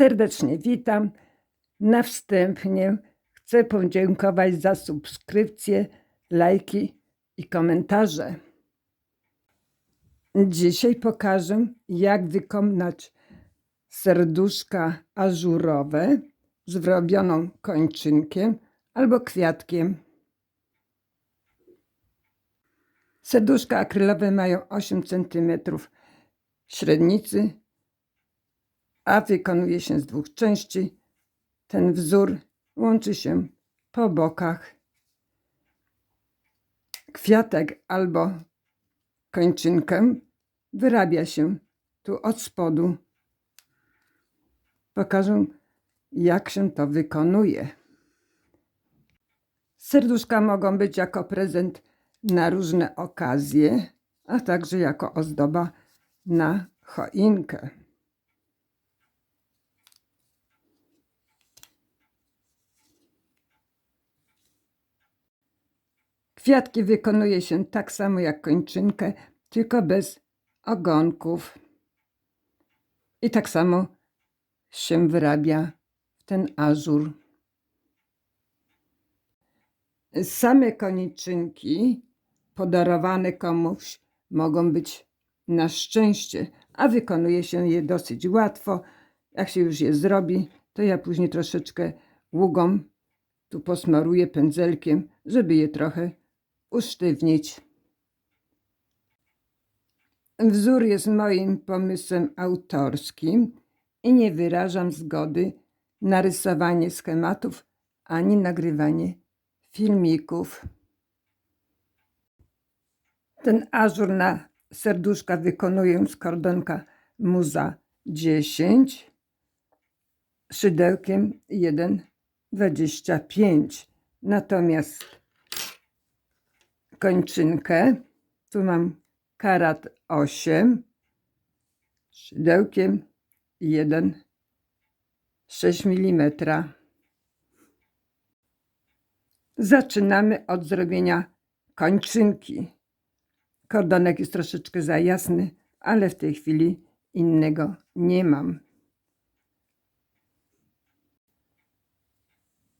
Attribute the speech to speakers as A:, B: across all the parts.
A: Serdecznie witam. Na wstępnie chcę podziękować za subskrypcje, lajki i komentarze. Dzisiaj pokażę, jak wykonać serduszka ażurowe z wyrobioną kończynkiem albo kwiatkiem. Serduszka akrylowe mają 8 cm średnicy, a wykonuje się z 2 części. Ten wzór łączy się po bokach. Kwiatek albo kończynkę wyrabia się tu od spodu. Pokażę, jak się to wykonuje. Serduszka mogą być jako prezent na różne okazje, a także jako ozdoba na choinkę. Kwiatki wykonuje się tak samo jak kończynkę, tylko bez ogonków. I tak samo się wyrabia ten ażur. Same koniczynki podarowane komuś mogą być na szczęście, a wykonuje się je dosyć łatwo. Jak się już je zrobi, to ja później troszeczkę ługą tu posmaruję pędzelkiem, żeby je trochę usztywnić. Wzór jest moim pomysłem autorskim i nie wyrażam zgody na rysowanie schematów ani nagrywanie filmików. Ten ażur na serduszka wykonuję z kordonka Muza 10 szydełkiem 1,25. Natomiast kończynkę tu mam karat 8 szydełkiem 1,6 mm. Zaczynamy od zrobienia kończynki. Kordonek jest troszeczkę za jasny, ale w tej chwili innego nie mam.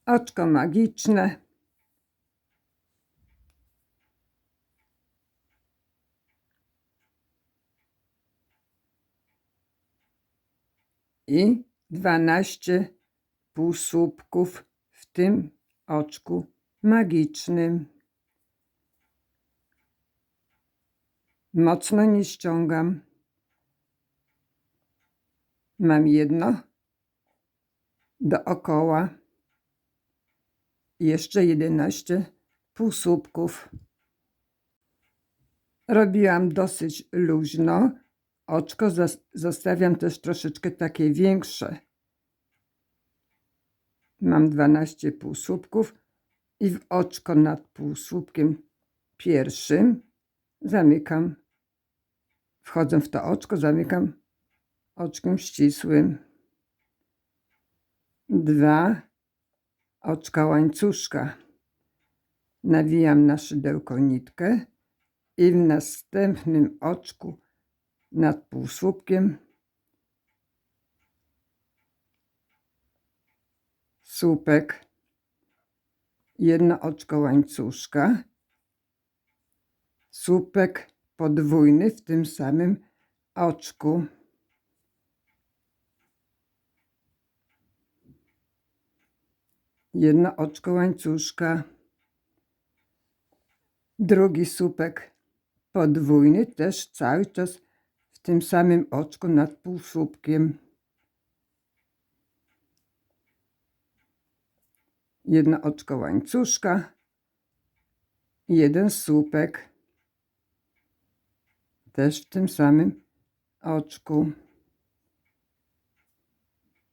A: Oczko magiczne. I 12 półsłupków w tym oczku magicznym. Mocno nie ściągam. Mam jedno dookoła. Jeszcze 11 półsłupków. Robiłam dosyć luźno. Oczko zostawiam też troszeczkę takie większe. Mam 12 półsłupków i w oczko nad półsłupkiem pierwszym zamykam. Wchodzę w to oczko, zamykam oczkiem ścisłym. 2 oczka łańcuszka. Nawijam na szydełko nitkę i w następnym oczku nad półsłupkiem słupek, jedno oczko łańcuszka, słupek podwójny w tym samym oczku. Jedno oczko łańcuszka, drugi słupek podwójny, też cały czas w tym samym oczku nad półsłupkiem. Jedno oczko łańcuszka, jeden słupek, też w tym samym oczku.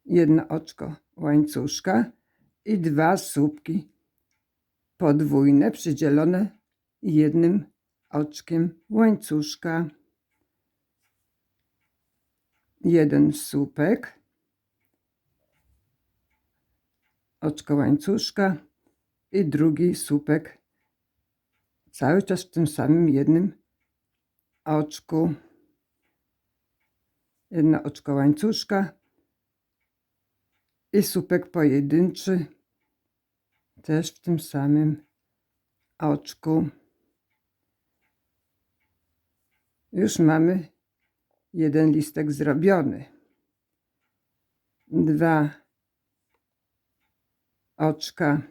A: Jedno oczko łańcuszka i 2 słupki podwójne przydzielone jednym oczkiem łańcuszka. Jeden słupek, oczko łańcuszka i drugi słupek cały czas w tym samym jednym oczku. Jedno oczko łańcuszka i słupek pojedynczy też w tym samym oczku. Już mamy jeden listek zrobiony. 2 oczka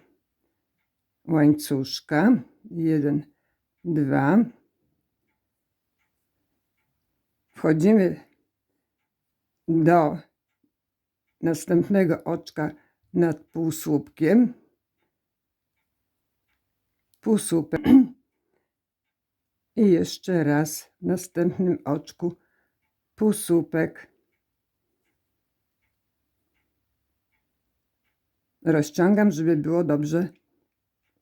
A: łańcuszka. 1, 2. Wchodzimy do następnego oczka nad półsłupkiem. Półsłupek. I jeszcze raz w następnym oczku półsłupek. Rozciągam, żeby było dobrze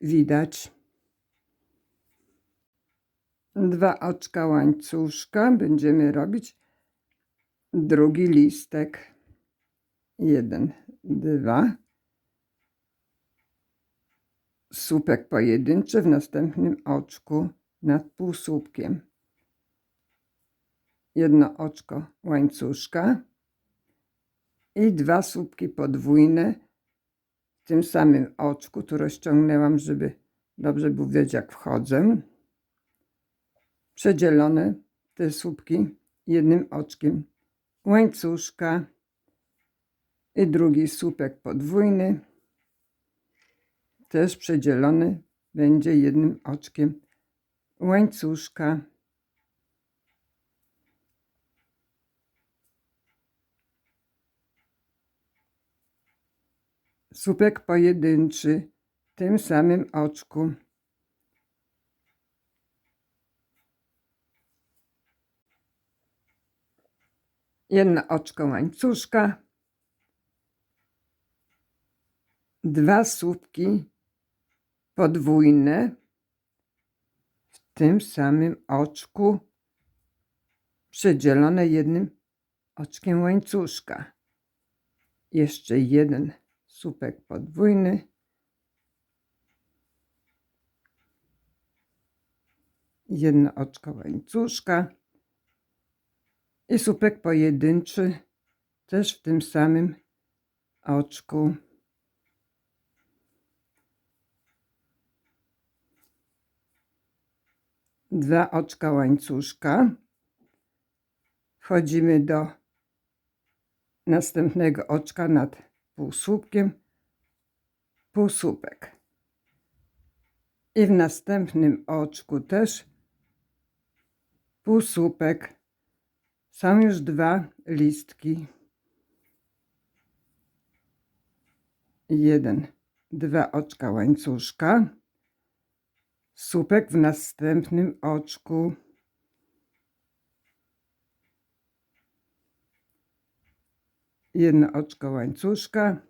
A: widać. 2 oczka łańcuszka. Będziemy robić drugi listek. 1, 2. Słupek pojedynczy w następnym oczku nad półsłupkiem. 1 oczko łańcuszka i 2 słupki podwójne w tym samym oczku. Tu rozciągnęłam, żeby dobrze było widać, jak wchodzę. Przedzielone te słupki 1 oczkiem łańcuszka i drugi słupek podwójny też przedzielony będzie 1 oczkiem łańcuszka. Słupek pojedynczy w tym samym oczku. Jedno oczko łańcuszka. 2 słupki podwójne w tym samym oczku, przedzielone 1 oczkiem łańcuszka. Jeszcze 1 słupek podwójny. 1 oczko łańcuszka i słupek pojedynczy też w tym samym oczku. Dwa oczka łańcuszka. Wchodzimy do następnego oczka nad półsłupkiem, półsłupek. I w następnym oczku też półsłupek. Są już 2 listki. 1, 2 oczka łańcuszka. Słupek w następnym oczku. Jedno oczko łańcuszka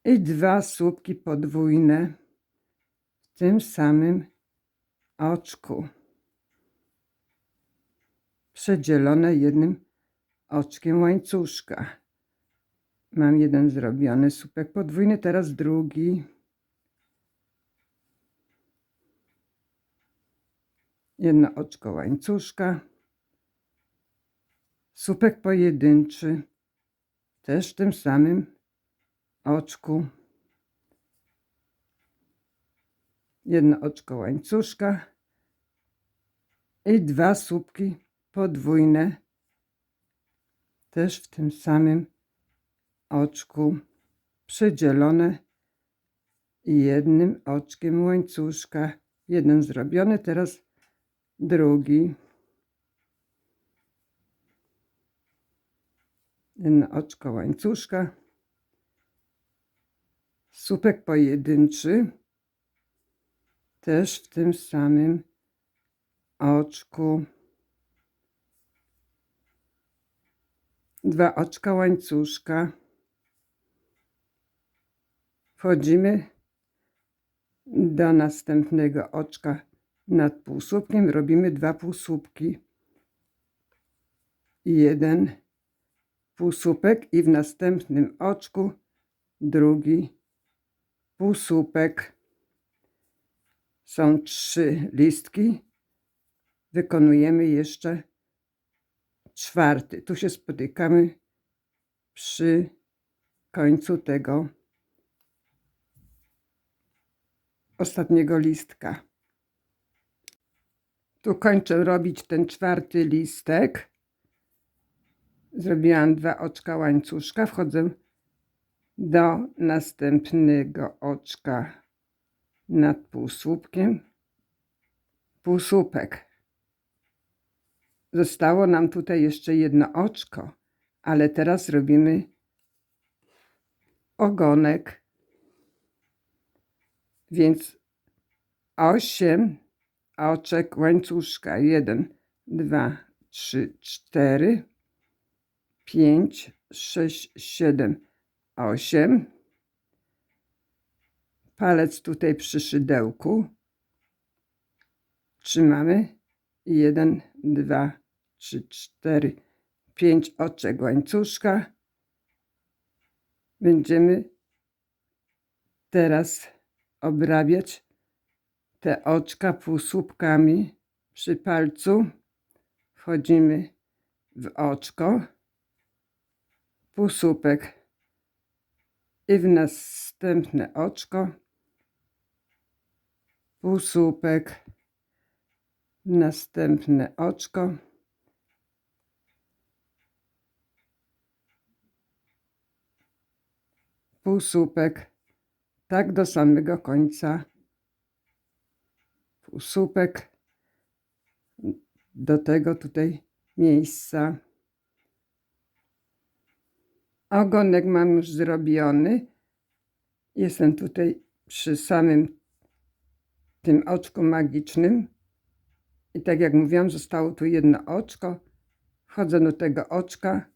A: i 2 słupki podwójne w tym samym oczku. Przedzielone 1 oczkiem łańcuszka. Mam 1 zrobiony słupek podwójny, teraz drugi. 1 oczko łańcuszka. Słupek pojedynczy też w tym samym oczku. 1 oczko łańcuszka i 2 słupki podwójne też w tym samym oczku, przedzielone 1 oczkiem łańcuszka. 1 zrobiony, teraz drugi. 1 oczko łańcuszka. Słupek pojedynczy też w tym samym oczku. 2 oczka łańcuszka. Wchodzimy do następnego oczka nad półsłupkiem. Robimy 2 półsłupki. 1 półsłupek i w następnym oczku drugi półsłupek. Są 3 listki. Wykonujemy jeszcze 4. Tu się spotykamy przy końcu tego ostatniego listka. Tu kończę robić ten 4. listek. Zrobiłam 2 oczka łańcuszka. Wchodzę do następnego oczka nad półsłupkiem. Półsłupek. Zostało nam tutaj jeszcze jedno oczko, ale teraz robimy ogonek. Więc 8 oczek łańcuszka. 1, 2, 3, 4, 5, 6, 7, 8. Palec tutaj przy szydełku. Trzymamy. 1, 2, 3, 4, 5 oczek łańcuszka. Będziemy teraz obrabiać te oczka półsłupkami przy palcu. Wchodzimy w oczko, półsłupek i w następne oczko, półsłupek, następne oczko, półsłupek, tak do samego końca. Półsłupek do tego tutaj miejsca. Ogonek mam już zrobiony. Jestem tutaj przy samym tym oczku magicznym. I tak jak mówiłam, zostało tu jedno oczko. Wchodzę do tego oczka.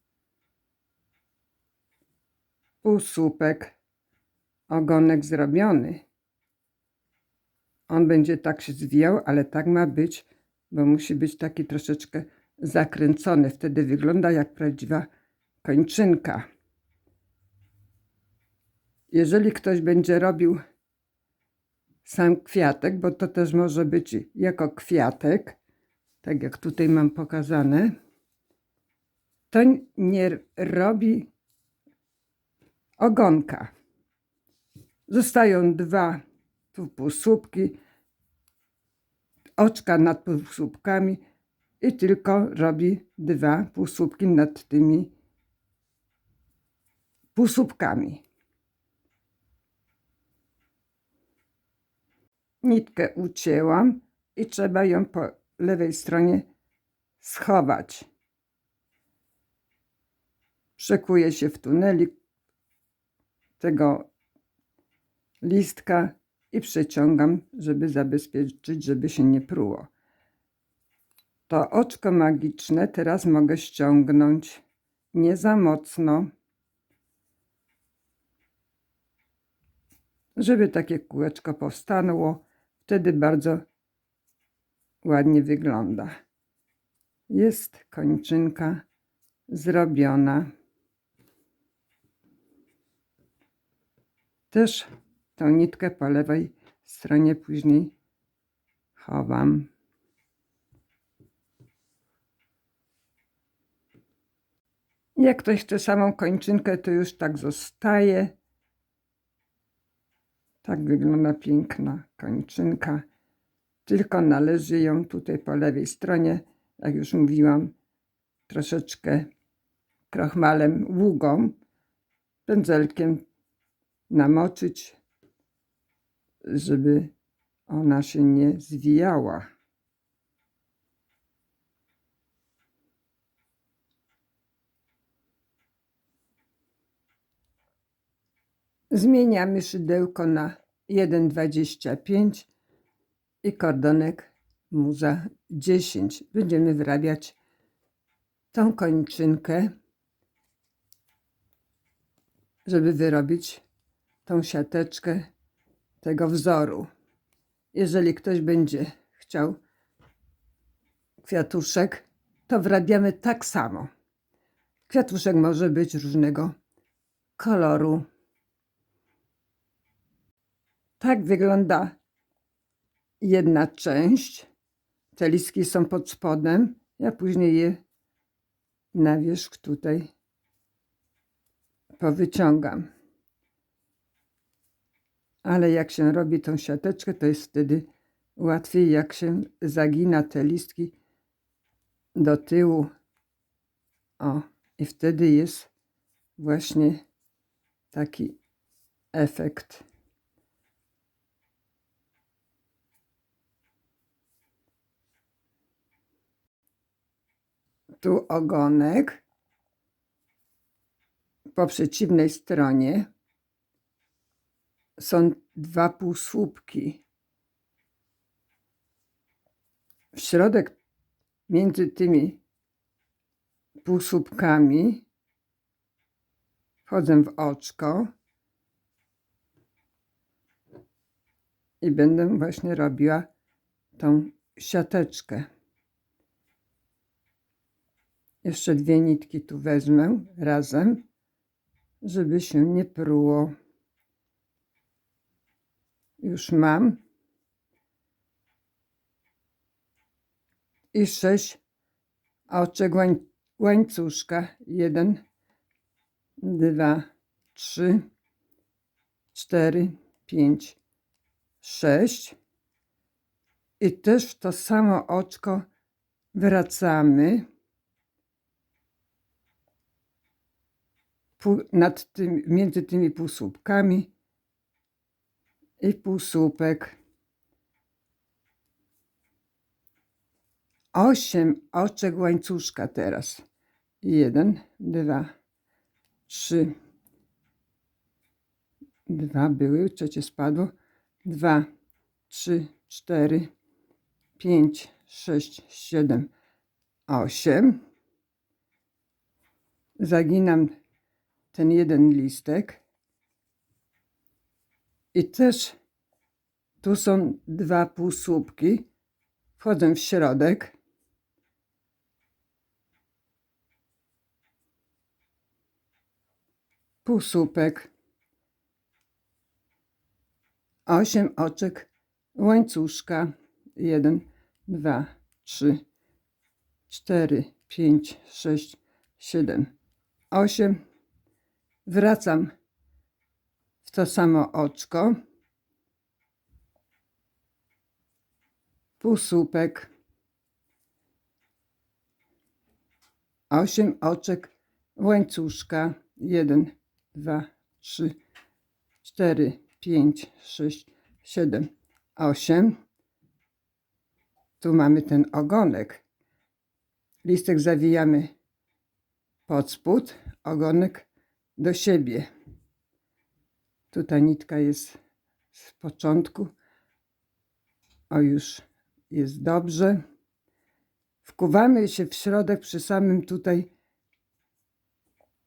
A: Półsłupek. Ogonek zrobiony. On będzie tak się zwijał, ale tak ma być, bo musi być taki troszeczkę zakręcony. Wtedy wygląda jak prawdziwa kończynka. Jeżeli ktoś będzie robił sam kwiatek, bo to też może być jako kwiatek, tak jak tutaj mam pokazane, to nie robi ogonka. Zostają 2 tu półsłupki, oczka nad półsłupkami i tylko robi 2 półsłupki nad tymi półsłupkami. Nitkę ucięłam i trzeba ją po lewej stronie schować. Przekuję się w tunelik tego listka i przeciągam, żeby zabezpieczyć, żeby się nie pruło. To oczko magiczne teraz mogę ściągnąć nie za mocno, żeby takie kółeczko powstało. Wtedy bardzo ładnie wygląda. Jest kończynka zrobiona. Też tą nitkę po lewej stronie później chowam. Jak ktoś chce samą kończynkę, to już tak zostaje. Tak wygląda piękna kończynka. Tylko należy ją tutaj po lewej stronie, jak już mówiłam, troszeczkę krochmalem, ługą, pędzelkiem namoczyć, żeby ona się nie zwijała. Zmieniamy szydełko na 1,25 i kordonek muza 10. Będziemy wyrabiać tą kończynkę, żeby wyrobić tą siateczkę tego wzoru. Jeżeli ktoś będzie chciał kwiatuszek, to wrabiamy tak samo. Kwiatuszek może być różnego koloru. Tak wygląda jedna część. Te listki są pod spodem. Ja później je na wierzch tutaj powyciągam. Ale jak się robi tą siateczkę, to jest wtedy łatwiej, jak się zagina te listki do tyłu. O, i wtedy jest właśnie taki efekt. Tu ogonek. Po przeciwnej stronie są 2 półsłupki. W środek między tymi półsłupkami wchodzę w oczko i będę właśnie robiła tą siateczkę. Jeszcze 2 nitki tu wezmę razem, żeby się nie pruło. Już mam. I 6 oczek łańcuszka. 1, 2, 3, 4, 5, 6. I też w to samo oczko wracamy między tymi półsłupkami i półsłupek. 8 oczek łańcuszka teraz. 1, 2, 3. 2 były, trzecie spadło. 2, 3, 4, 5, 6, 7, 8. Zaginam ten jeden listek. I też tu są 2 półsłupki. Wchodzę w środek. Półsłupek. 8 oczek łańcuszka. 1, 2, 3, 4, 5, 6, 7, 8. Wracam w to samo oczko. Półsłupek. 8 oczek łańcuszka. 1, 2, 3, 4, 5, 6, 7, 8. Tu mamy ten ogonek. Listek zawijamy pod spód, ogonek do siebie. Tutaj nitka jest z początku. O, już jest dobrze. Wkuwamy się w środek przy samym tutaj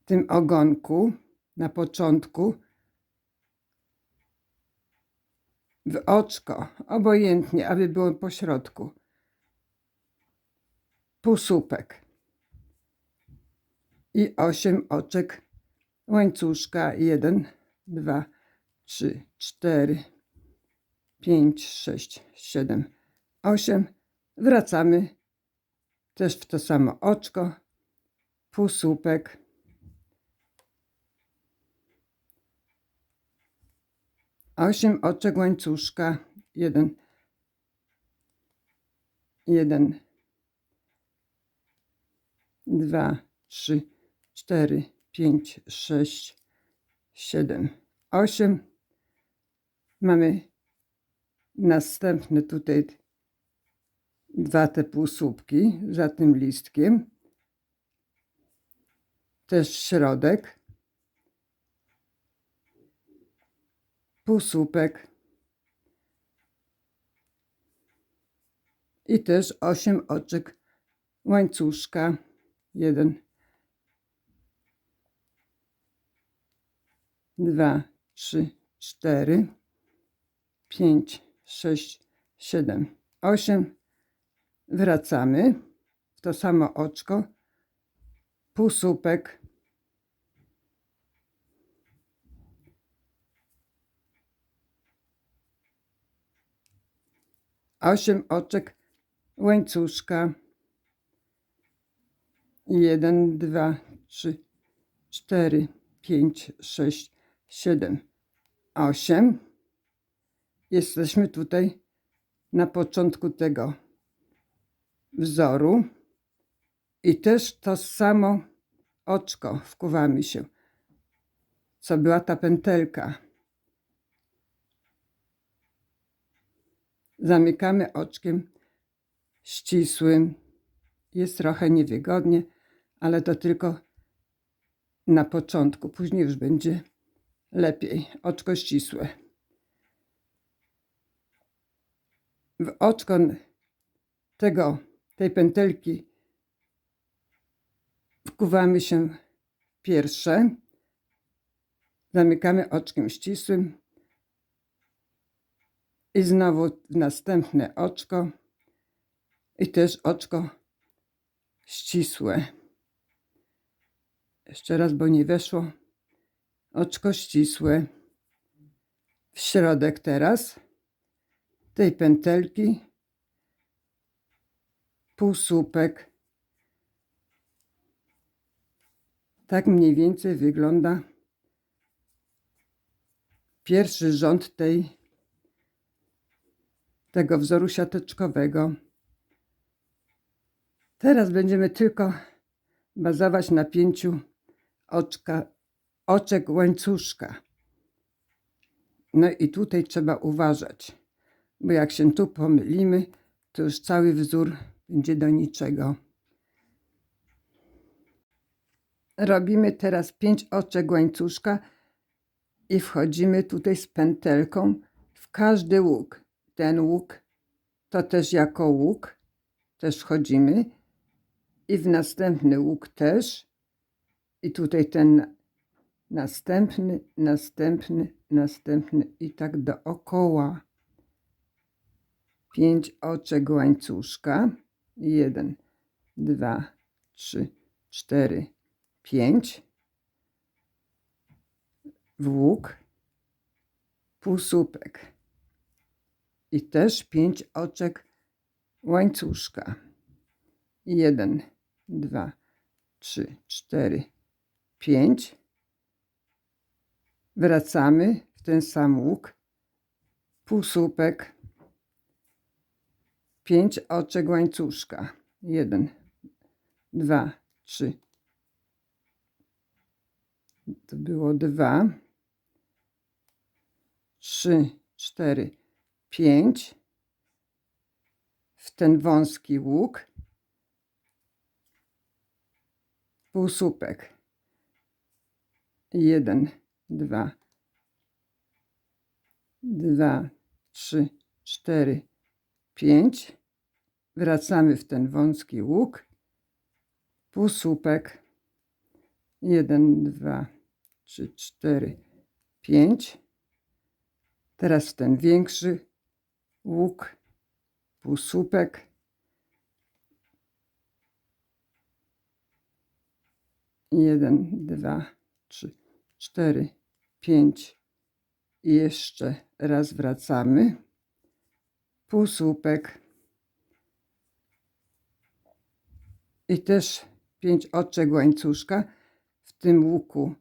A: tym ogonku na początku w oczko, obojętnie, aby było po środku. Półsłupek i 8 oczek łańcuszka. 1, 2, 3, 4, 5, 6, 7, 8. Wracamy też w to samo oczko. Półsłupek. 8 oczek łańcuszka. 1, 2, 3, 4, 5, 6, 7, 8. Mamy następne tutaj 2 te półsłupki za tym listkiem. Też środek. Półsłupek. I też 8 oczek łańcuszka. 1, 2, 3, 4, 5, 6, 7, 8. Wracamy w to samo oczko. Półsłupek. 8 oczek łańcuszka. 1, 2, 3, 4, 5, 6, 7, 8. Jesteśmy tutaj na początku tego wzoru i też to samo oczko wkuwamy się, co była ta pętelka. Zamykamy oczkiem ścisłym. Jest trochę niewygodnie, ale to tylko na początku. Później już będzie lepiej. Oczko ścisłe. W oczko tej pętelki wkuwamy się pierwsze. Zamykamy oczkiem ścisłym. I znowu w następne oczko. I też oczko ścisłe. Jeszcze raz, bo nie weszło. Oczko ścisłe. W środek teraz tej pętelki półsłupek. Tak mniej więcej wygląda pierwszy rząd tego wzoru siateczkowego. Teraz będziemy tylko bazować na 5 oczek łańcuszka. No i tutaj trzeba uważać, bo jak się tu pomylimy, to już cały wzór będzie do niczego. Robimy teraz 5 oczek łańcuszka i wchodzimy tutaj z pętelką w każdy łuk. Ten łuk to też jako łuk, też wchodzimy i w następny łuk też i tutaj ten następny i tak dookoła. 5 oczek łańcuszka. 1, 2, 3, 4, 5. W łuk, półsłupek. I też 5 oczek łańcuszka. 1, 2, 3, 4, 5. Wracamy w ten sam łuk, półsłupek, 5 oczek łańcuszka. 1, 2, 3. To było 2, 3, 4, 5. W ten wąski łuk, półsłupek. 1, 2, 3, 4, 5. Wracamy w ten wąski łuk, półsłupek. 1, 2, 3, 4, 5. Teraz w ten większy łuk, półsłupek. 1, 2, 3, 4, 5. I jeszcze raz wracamy. Półsłupek. I też 5 oczek łańcuszka. W tym łuku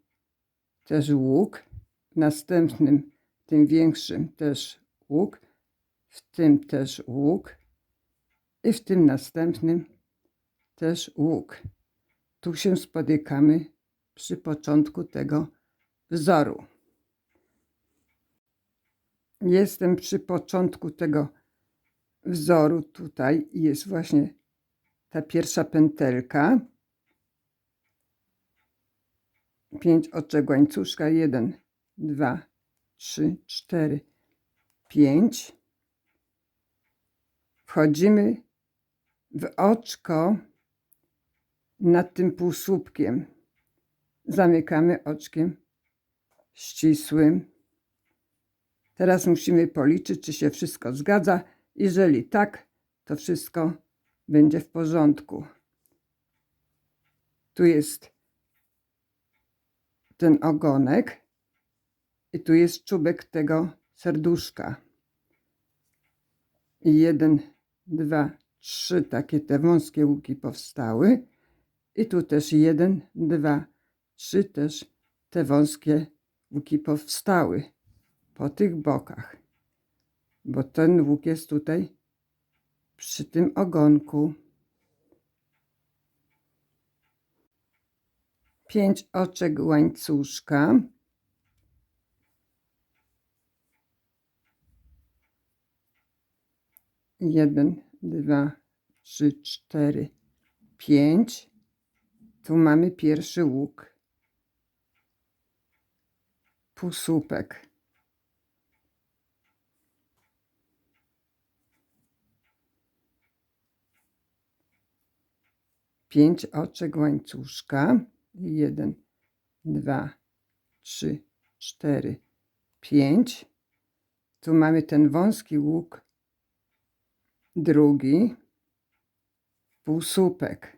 A: też łuk. W następnym, tym większym też łuk. W tym też łuk. I w tym następnym też łuk. Tu się spotykamy przy początku tego wzoru. Jestem przy początku tego wzoru. Tutaj jest właśnie ta pierwsza pętelka. 5 oczek łańcuszka. 1, 2, 3, 4, 5. Wchodzimy w oczko nad tym półsłupkiem. Zamykamy oczkiem ścisłym. Teraz musimy policzyć, czy się wszystko zgadza. Jeżeli tak, to wszystko będzie w porządku. Tu jest ten ogonek i tu jest czubek tego serduszka. I 1, 2, 3 takie te wąskie łuki powstały. I tu też 1, 2, 3 też te wąskie łuki powstały po tych bokach, bo ten łuk jest tutaj przy tym ogonku. 5 oczek łańcuszka. Jeden, 2, 3, 4, 5. Tu mamy pierwszy łuk. Półsłupek. Pięć oczek łańcuszka. 1, 2, 3, 4, 5. Tu mamy ten wąski łuk. Drugi. Półsłupek.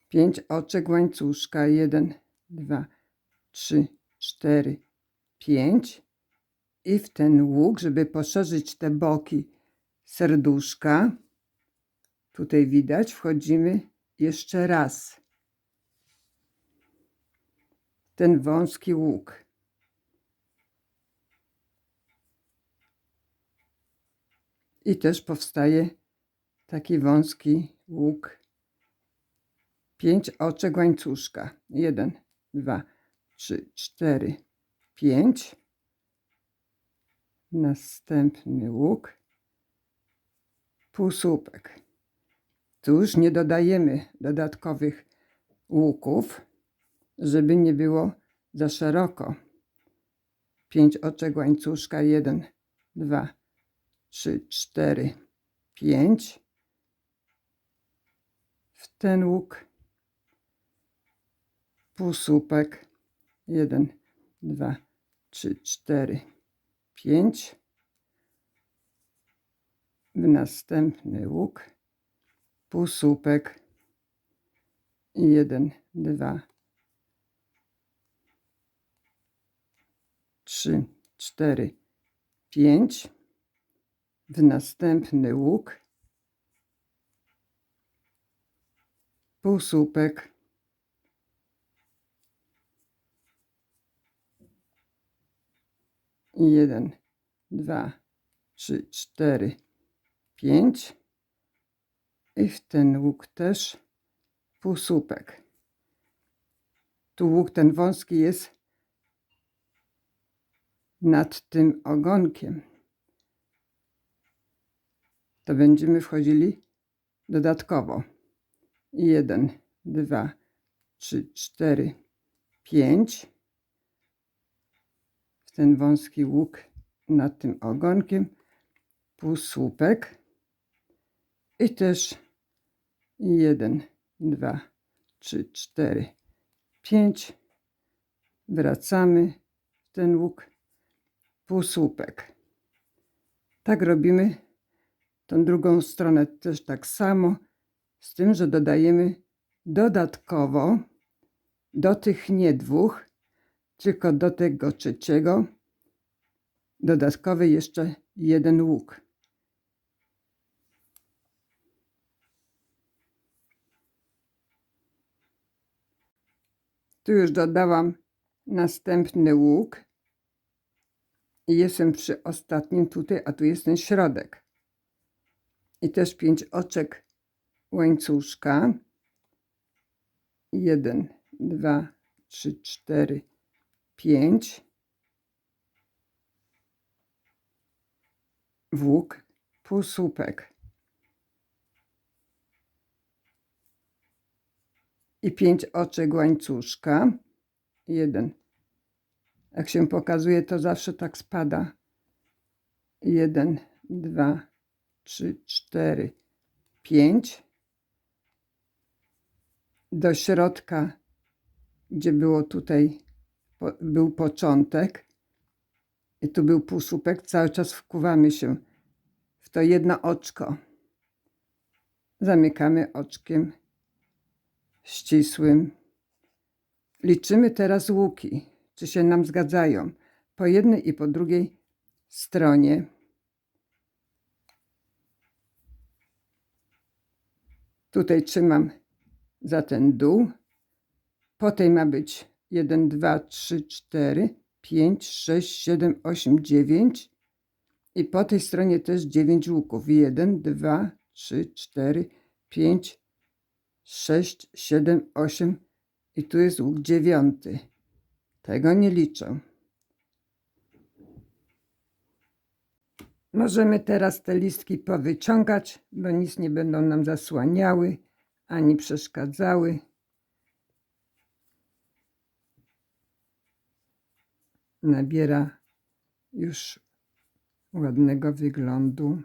A: 5 oczek łańcuszka. 1, 2, 3, 4, 5. I w ten łuk, żeby poszerzyć te boki serduszka, tutaj widać, wchodzimy jeszcze raz. Ten wąski łuk. I też powstaje taki wąski łuk. 5 oczek łańcuszka. 1, 2, 3, 4, 5. Następny łuk. Półsłupek. Tu już nie dodajemy dodatkowych łuków, żeby nie było za szeroko. 5 oczek łańcuszka. 1, 2, 3, 4, 5. W ten łuk. Półsłupek. 1, 2, 3, 4, 5. W następny łuk. Półsłupek. 1, 2, 3, 4, 5. W następny łuk. Półsłupek. 1, 2, 3, 4, 5. I w ten łuk też półsłupek. Tu łuk ten wąski jest nad tym ogonkiem. To będziemy wchodzili dodatkowo. 1, 2, 3, 4, 5. W ten wąski łuk nad tym ogonkiem. Półsłupek. I też 1, 2, 3, 4, 5. Wracamy w ten łuk. Półsłupek. Tak robimy tą drugą stronę też tak samo, z tym, że dodajemy dodatkowo do tych nie dwóch, tylko do tego trzeciego dodatkowy jeszcze jeden łuk. Tu już dodałam następny łuk i jestem przy ostatnim tutaj, a tu jest ten środek. I też 5 oczek łańcuszka. 1, 2, 3, 4, 5. W łuk półsłupek. I 5 oczek łańcuszka. 1. Jak się pokazuje, to zawsze tak spada. 1, 2, 3, 4, 5. Do środka, gdzie było tutaj, był początek i tu był półsłupek, cały czas wkuwamy się w to jedno oczko. Zamykamy oczkiem ścisłym. Liczymy teraz łuki, czy się nam zgadzają, po jednej i po drugiej stronie. Tutaj trzymam za ten dół Po tej ma być 1, 2, 3, 4, 5, 6, 7, 8, 9. I po tej stronie też 9 łuków. 1, 2, 3, 4, 5, 6, 7, 8. I tu jest łuk 9. Tego nie liczę. Możemy teraz te listki powyciągać, bo nic nie będą nam zasłaniały ani przeszkadzały. Nabiera już ładnego wyglądu.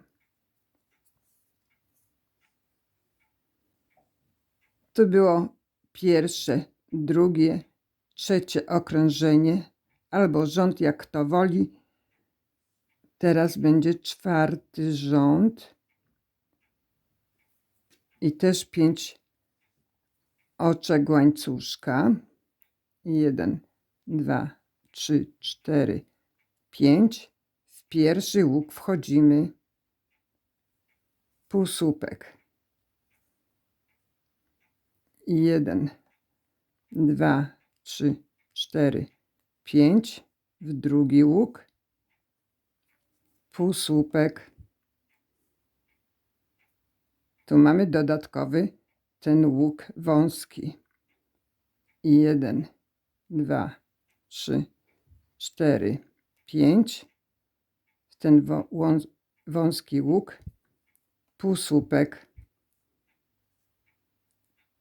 A: To było pierwsze, drugie, trzecie okrążenie, albo rząd, jak kto woli. Teraz będzie czwarty rząd i też 5 oczek łańcuszka. 1, 2, 3, 4, 5. W pierwszy łuk wchodzimy półsłupek. 1, 2, 3, 4, 5. W drugi łuk półsłupek. Tu mamy dodatkowy ten łuk wąski. 1, 2, 3, 4, 5. W ten wąski łuk półsłupek.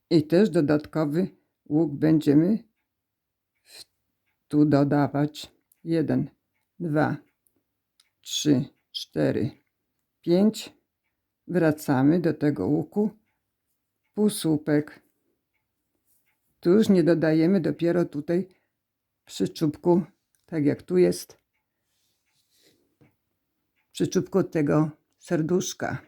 A: I też dodatkowy łuk będziemy tu dodawać. 1, 2, 3, 4, 5. Wracamy do tego łuku. Półsłupek. Tu już nie dodajemy, dopiero tutaj przy czubku, tak jak tu jest, przy czubku tego serduszka.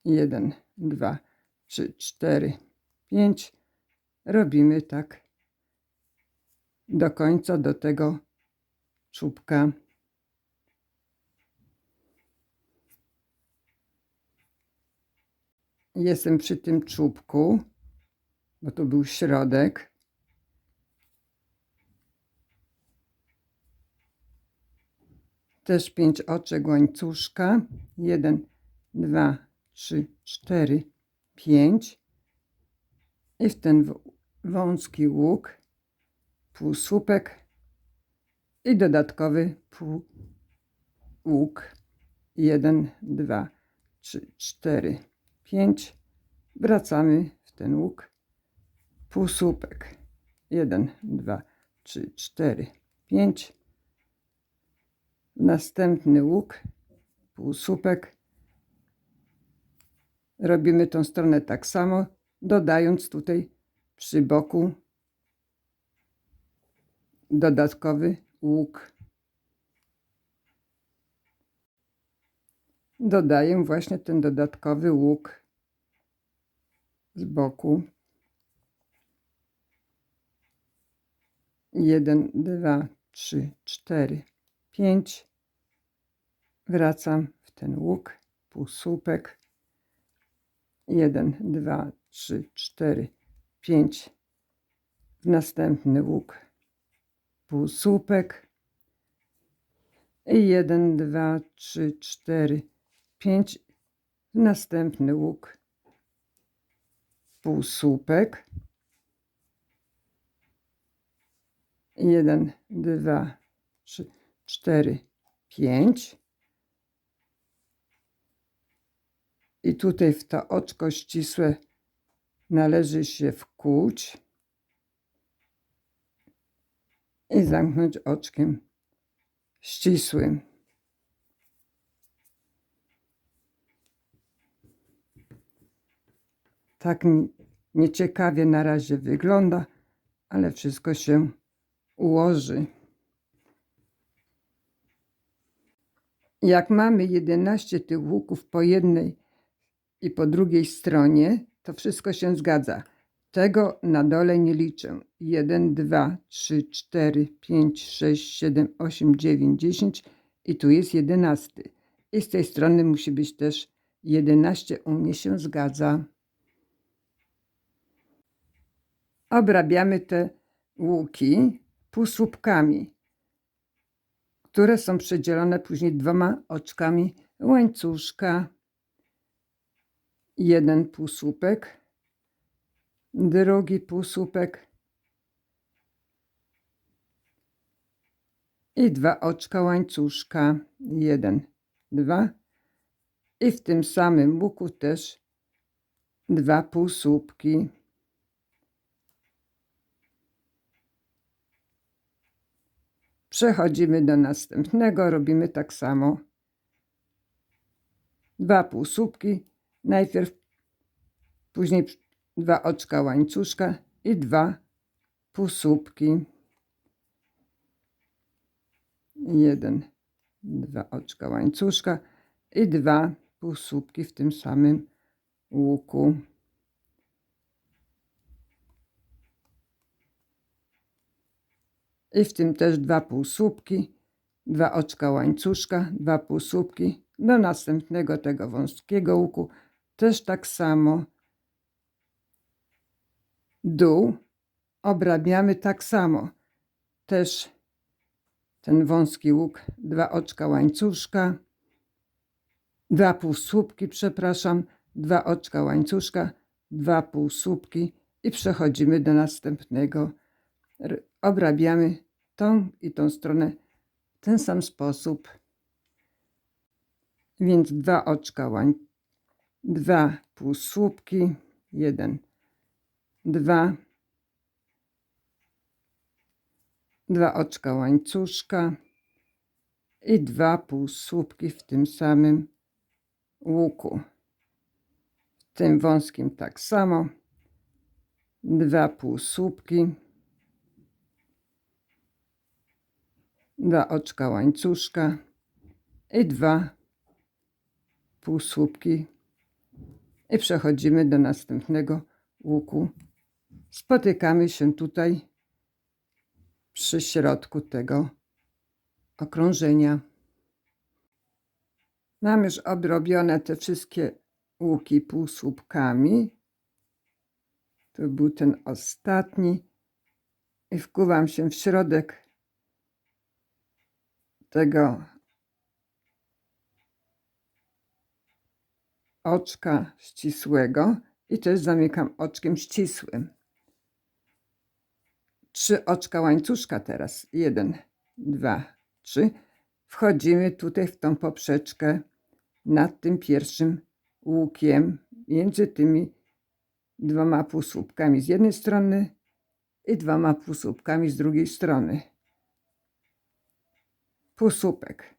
A: 1, 2, 3, 4, 5. Robimy tak do końca, do tego czubka. Jestem przy tym czubku, bo to był środek. Też 5 oczek łańcuszka. 1, 2, 3, 4, 5. I w ten wąski łuk półsłupek i dodatkowy półłuk. 1, 2, 3, 4, 5. Wracamy w ten łuk. Półsłupek. 1, 2, 3, 4, 5. Następny łuk. Półsłupek. Robimy tą stronę tak samo, dodając tutaj przy boku dodatkowy łuk. Dodaję właśnie ten dodatkowy łuk z boku. 1, 2, 3, 4, 5. Wracam w ten łuk, półsłupek. 1, 2, 3, 4, 5. W następny łuk półsłupek. I 1, 2, 3, 4, 5. W następny łuk półsłupek. 1, 2, 3, 4, 5. I tutaj w to oczko ścisłe należy się wkuć i zamknąć oczkiem ścisłym. Tak nieciekawie na razie wygląda, ale wszystko się ułoży. Jak mamy 11 tych łuków po jednej i po drugiej stronie, to wszystko się zgadza. Tego na dole nie liczę. 1, 2, 3, 4, 5, 6, 7, 8, 9, 10 i tu jest 11. I z tej strony musi być też 11. U mnie się zgadza. Obrabiamy te łuki półsłupkami, które są przedzielone później 2 oczkami łańcuszka. Jeden półsłupek, drugi półsłupek i 2 oczka łańcuszka. 1, 2 i w tym samym łuku też 2 półsłupki. Przechodzimy do następnego, robimy tak samo. 2 półsłupki, najpierw, później 2 oczka łańcuszka i 2 półsłupki. 1, 2 oczka łańcuszka i 2 półsłupki w tym samym łuku. I w tym też 2 półsłupki, 2 oczka łańcuszka, 2 półsłupki. Do następnego tego wąskiego łuku też tak samo. Dół obrabiamy tak samo. Też ten wąski łuk, 2 oczka łańcuszka, 2 półsłupki, przepraszam, 2 oczka łańcuszka, 2 półsłupki i przechodzimy do następnego. Obrabiamy tą i tą stronę w ten sam sposób. Więc 2 oczka 2 półsłupki, 1, 2, 2 oczka łańcuszka i 2 półsłupki w tym samym łuku. W tym wąskim tak samo. 2 półsłupki, 2 oczka łańcuszka i 2 półsłupki i przechodzimy do następnego łuku. Spotykamy się tutaj przy środku tego okrążenia. Mam już obrobione te wszystkie łuki półsłupkami. To był ten ostatni i wkuwam się w środek tego oczka ścisłego i też zamykam oczkiem ścisłym. 3 oczka łańcuszka teraz. 1, 2, 3. Wchodzimy tutaj w tą poprzeczkę nad tym pierwszym łukiem, między tymi 2 półsłupkami z jednej strony i 2 półsłupkami z drugiej strony. Półsłupek.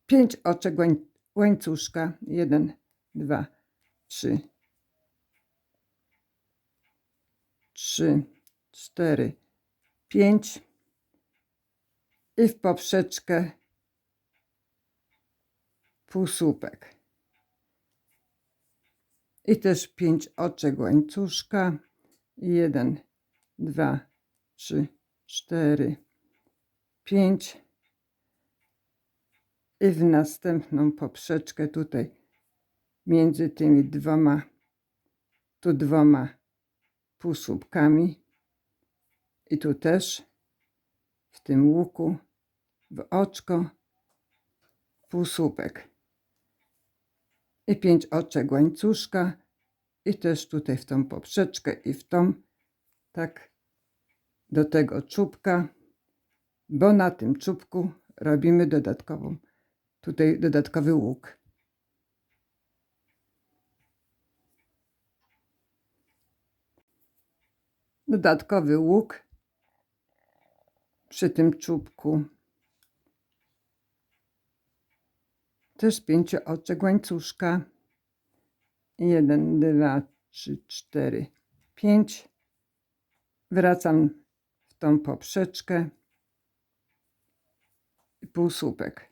A: 5 oczek łańcuszka. 1, 2, 3, 3, 4, 5 i w poprzeczkę półsłupek. I też 5 oczek łańcuszka. 1, 2, 3, 4, 5 i w następną poprzeczkę tutaj między tymi 2 półsłupkami i tu też w tym łuku w oczko półsłupek i 5 oczek łańcuszka i też tutaj w tą poprzeczkę i w tą, tak do tego czubka, bo na tym czubku robimy dodatkowy łuk. Dodatkowy łuk przy tym czubku. Też 5 oczek łańcuszka. 1, 2, 3, 4, 5. Wracam w tą poprzeczkę i półsłupek.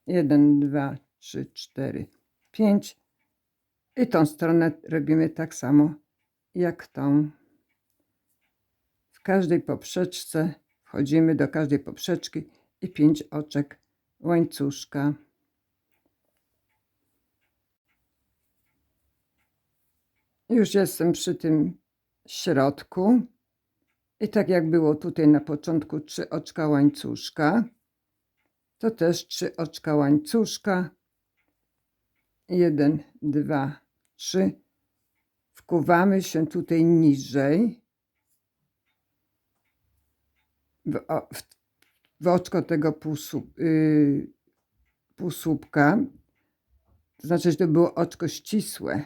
A: 1, 2, 3, 4, 5. I tą stronę robimy tak samo jak tą. W każdej poprzeczce wchodzimy do każdej poprzeczki i 5 oczek łańcuszka. Już jestem przy tym środku I tak jak było tutaj na początku 3 oczka łańcuszka, to też 3 oczka łańcuszka. 1, 2, 3. Wkuwamy się tutaj niżej w oczko tego półsłupka. To znaczy, że to było oczko ścisłe.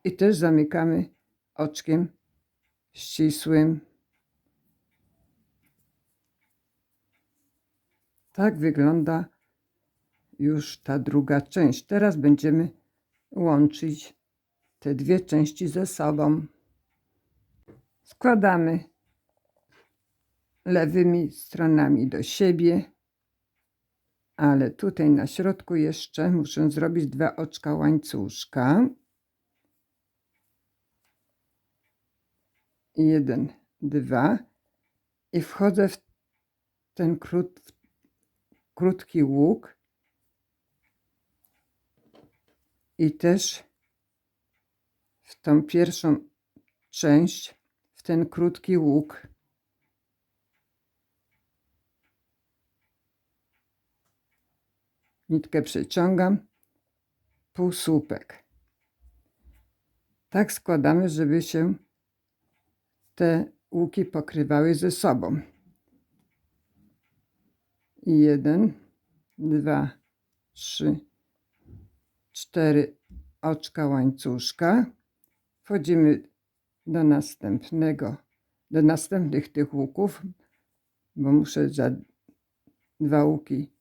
A: I też zamykamy oczkiem ścisłym. Tak wygląda już ta druga część. Teraz będziemy łączyć te dwie części ze sobą. Składamy lewymi stronami do siebie, ale tutaj na środku jeszcze muszę zrobić 2 oczka łańcuszka. 1, 2 i wchodzę w ten krótki łuk i też w tą pierwszą część, w ten krótki łuk. Nitkę przeciągam, półsłupek. Tak składamy, żeby się te łuki pokrywały ze sobą. 1, 2, 3, 4 oczka łańcuszka. Wchodzimy do następnych tych łuków, bo muszę za 2 łuki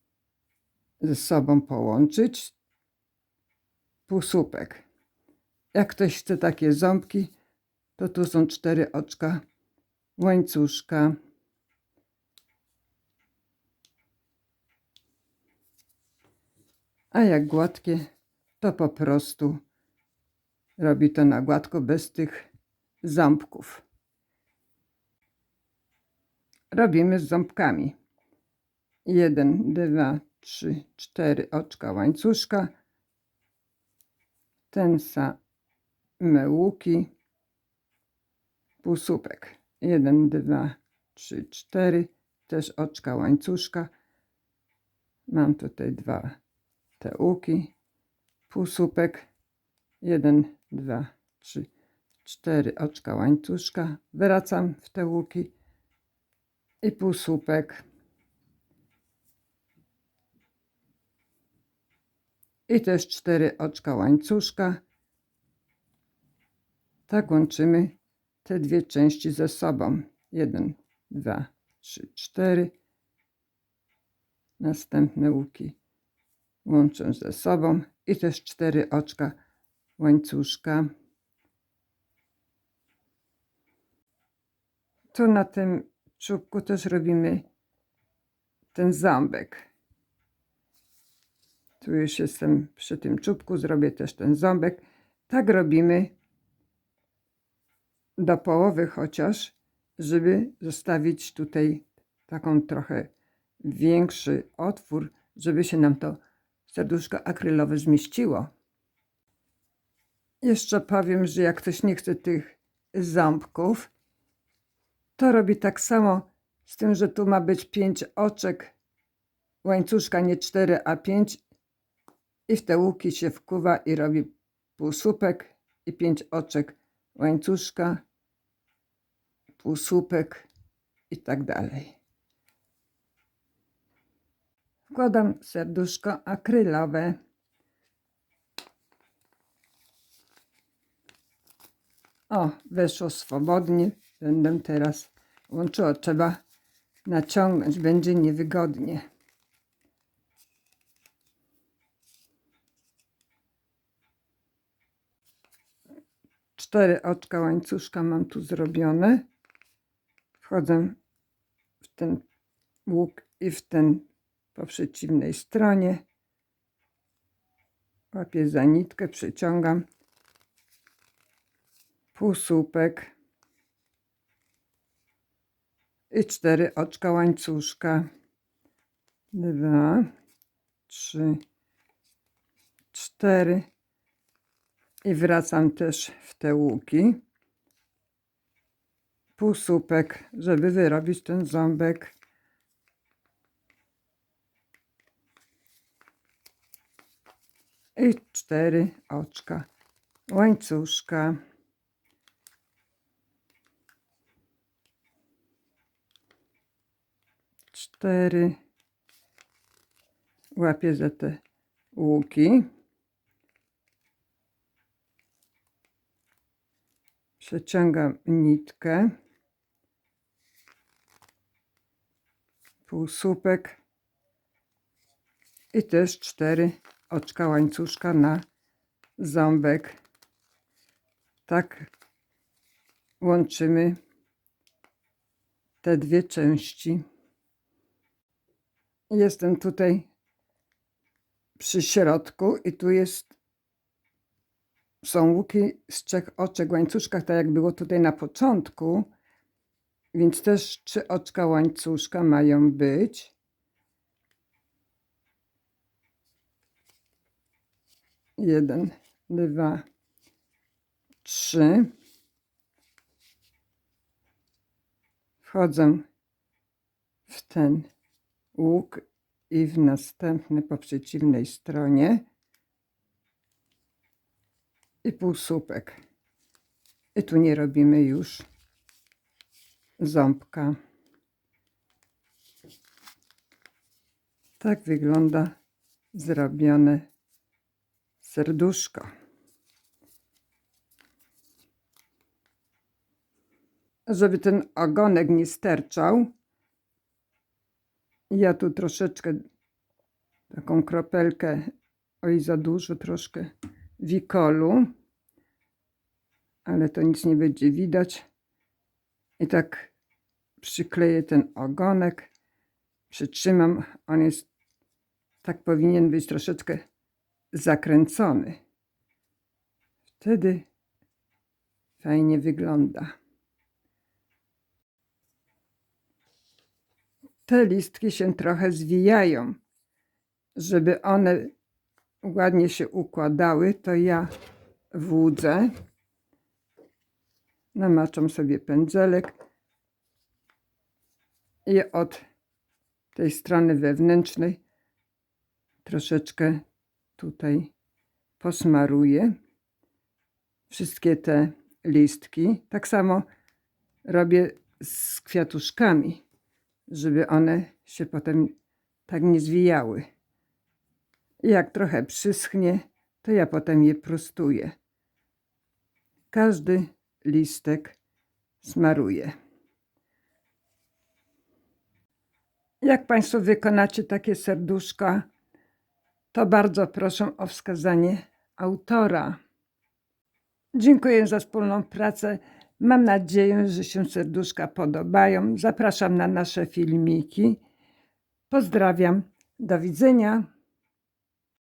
A: ze sobą połączyć. Półsłupek. Jak ktoś chce takie ząbki, to tu są 4 oczka łańcuszka. A jak gładkie, to po prostu robi to na gładko bez tych ząbków. Robimy z ząbkami. 1, 2, 3, 4 oczka łańcuszka. Ten same łuki. Półsłupek. 1, 2, 3, 4. Też oczka łańcuszka. Mam tutaj 2 te łuki. Półsłupek. 1, 2, 3, 4 oczka łańcuszka. Wracam w te łuki i półsłupek. I też 4 oczka łańcuszka. Tak łączymy te dwie części ze sobą. 1, 2, 3, 4. Następne łuki łączę ze sobą i też 4 oczka łańcuszka. Tu na tym czubku też robimy ten ząbek. Tu już jestem przy tym czubku, zrobię też ten ząbek. Tak robimy do połowy chociaż, żeby zostawić tutaj taką trochę większy otwór, żeby się nam to serduszko akrylowe zmieściło. Jeszcze powiem, że jak ktoś nie chce tych ząbków, to robi tak samo, z tym, że tu ma być 5 oczek łańcuszka, nie 4, a 5. I w te łuki się wkuwa i robi półsłupek i 5 oczek łańcuszka, półsłupek i tak dalej. Wkładam serduszko akrylowe. O, weszło swobodnie. Będę teraz łączyła. Trzeba naciągnąć, będzie niewygodnie. Cztery oczka łańcuszka mam tu zrobione. Wchodzę w ten łuk i w ten po przeciwnej stronie. Łapię za nitkę, przyciągam. Półsłupek i 4 oczka łańcuszka. 2, 3, 4 i wracam też w te łuki. półsłupek, żeby wyrobić ten ząbek. I 4 oczka łańcuszka. Cztery. Łapię za te łuki. Przeciągam nitkę. Półsłupek. I też 4 oczka łańcuszka na ząbek. Tak łączymy te dwie części. Jestem tutaj przy środku i tu są łuki z 3 oczek łańcuszka, tak jak było tutaj na początku, więc też 3 oczka łańcuszka mają być. 1, 2, 3. Wchodzę w ten łuk i w następny po przeciwnej stronie i półsłupek. I tu nie robimy już ząbka. Tak wygląda zrobione serduszko. Żeby ten ogonek nie sterczał, ja tu troszeczkę, taką kropelkę, oj za dużo troszkę wikolu, ale to nic nie będzie widać. I tak przykleję ten ogonek, przytrzymam, on jest, tak powinien być troszeczkę zakręcony. Wtedy fajnie wygląda. Te listki się trochę zwijają. Żeby one ładnie się układały, to ja włudzę. Namaczam sobie pędzelek i od tej strony wewnętrznej troszeczkę tutaj posmaruję wszystkie te listki. Tak samo robię z kwiatuszkami, żeby one się potem tak nie zwijały. I jak trochę przyschnie, to ja potem je prostuję. Każdy listek smaruję. Jak Państwo wykonacie takie serduszka, to bardzo proszę o wskazanie autora. Dziękuję za wspólną pracę. Mam nadzieję, że się serduszka podobają. Zapraszam na nasze filmiki. Pozdrawiam. Do widzenia.